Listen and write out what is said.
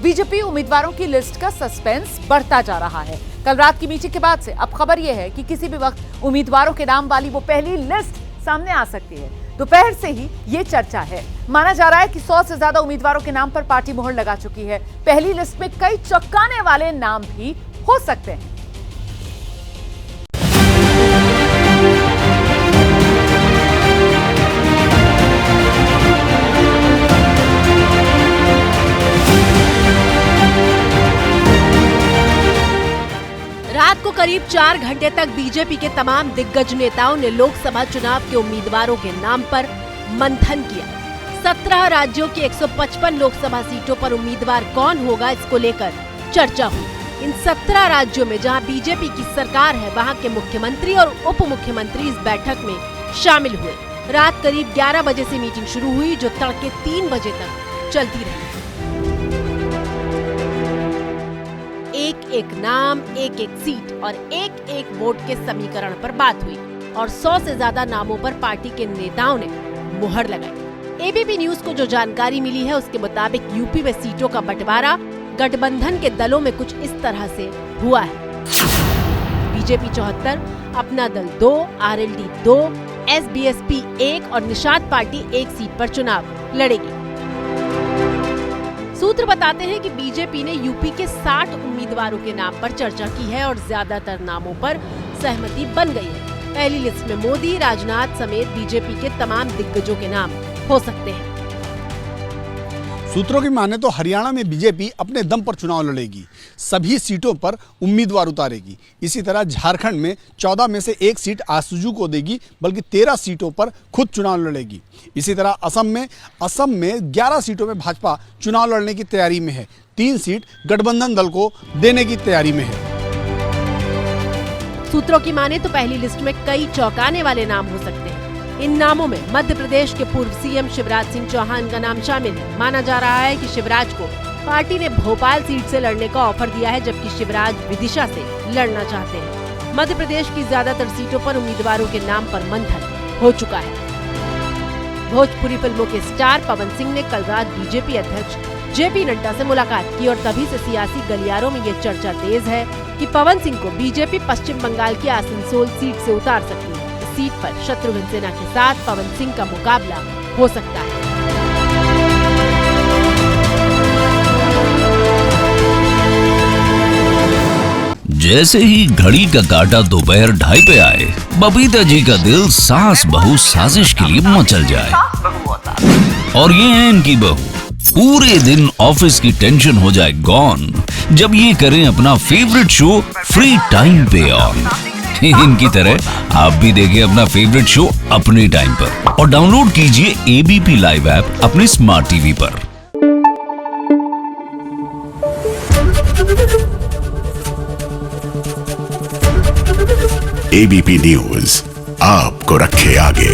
BJP उम्मीदवारों की list का सस्पेंस बढ़ता जा रहा है। कल रात की मीटिंग के बाद से अब खबर यह है कि किसी भी वक्त उम्मीदवारों के नाम वाली वो पहली लिस्ट सामने आ सकती है। दोपहर से ही ये चर्चा है। माना जा रहा है कि 100 से ज्यादा उम्मीदवारों के नाम पर पार्टी मोहर लगा चुकी है। पहली लिस्ट में कई चौंकाने वाले नाम भी हो सकते हैं। रात को करीब 4 घंटे तक बीजेपी के तमाम दिग्गज नेताओं ने लोकसभा चुनाव के उम्मीदवारों के नाम पर मंथन किया। 17 राज्यों की 155 लोकसभा सीटों पर उम्मीदवार कौन होगा, इसको लेकर चर्चा हुई। इन 17 राज्यों में जहां बीजेपी की सरकार है, वहां के मुख्यमंत्री और उप मुख्यमंत्री इस बैठक में शामिल हुए। रात करीब 11 बजे से मीटिंग शुरू हुई, जो तड़के 3 बजे तक चलती रही। एक नाम, एक सीट और एक वोट के समीकरण पर बात हुई और 100 से ज्यादा नामों पर पार्टी के नेताओं ने मुहर लगाई। एबीपी न्यूज को जो जानकारी मिली है, उसके मुताबिक यूपी में सीटों का बंटवारा गठबंधन के दलों में कुछ इस तरह से हुआ है। बीजेपी 74, अपना दल 2, आरएलडी 2, एसबीएसपी 1 और निषाद पार्टी 1 सीट पर चुनाव लड़ेगी। सूत्र बताते हैं कि बीजेपी ने यूपी के 60 उम्मीदवारों के नाम पर चर्चा की है और ज्यादातर नामों पर सहमति बन गई है। पहली लिस्ट में मोदी, राजनाथ समेत बीजेपी के तमाम दिग्गजों के नाम हो सकते हैं। सूत्रों की माने तो हरियाणा में बीजेपी अपने दम पर चुनाव लड़ेगी, सभी सीटों पर उम्मीदवार उतारेगी। इसी तरह झारखंड में 14 में से 1 सीट आसुजू को देगी, बल्कि 13 सीटों पर खुद चुनाव लड़ेगी। इसी तरह असम में 11 सीटों में भाजपा चुनाव लड़ने की तैयारी में है। 3 सीट गठबंधन दल को देने की तैयारी में है। सूत्रों की माने तो पहली लिस्ट में कई चौंकाने वाले नाम हो सकते हैं। इन नामों में मध्य प्रदेश के पूर्व सीएम शिवराज सिंह चौहान का नाम शामिल है। माना जा रहा है कि शिवराज को पार्टी ने भोपाल सीट से लड़ने का ऑफर दिया है, जबकि शिवराज विदिशा से लड़ना चाहते हैं। मध्य प्रदेश की ज्यादातर सीटों पर उम्मीदवारों के नाम पर मंथन हो चुका है। भोजपुरी फिल्मों के स्टार पवन सिंह ने कल रात बीजेपी अध्यक्ष जेपी नड्डा से मुलाकात की और तभी से सियासी गलियारों में ये चर्चा तेज है कि पवन सिंह को बीजेपी पश्चिम बंगाल की आसनसोल सीट से उतार सकती है। सीट पर शत्रुघ्न सिन्हा के साथ पवन सिंह का मुकाबला हो सकता है। जैसे ही घड़ी का काटा दोपहर 2:30 पे आए, बबीता जी का दिल सास बहू साजिश के लिए मचल जाए। और ये है इनकी बहू, पूरे दिन ऑफिस की टेंशन हो जाए गॉन जब ये करें अपना फेवरेट शो फ्री टाइम पे ऑन। इनकी तरह आप भी देखिए अपना फेवरेट शो अपने टाइम पर और डाउनलोड कीजिए एबीपी लाइव ऐप अपने स्मार्ट टीवी पर। एबीपी न्यूज आपको रखे आगे।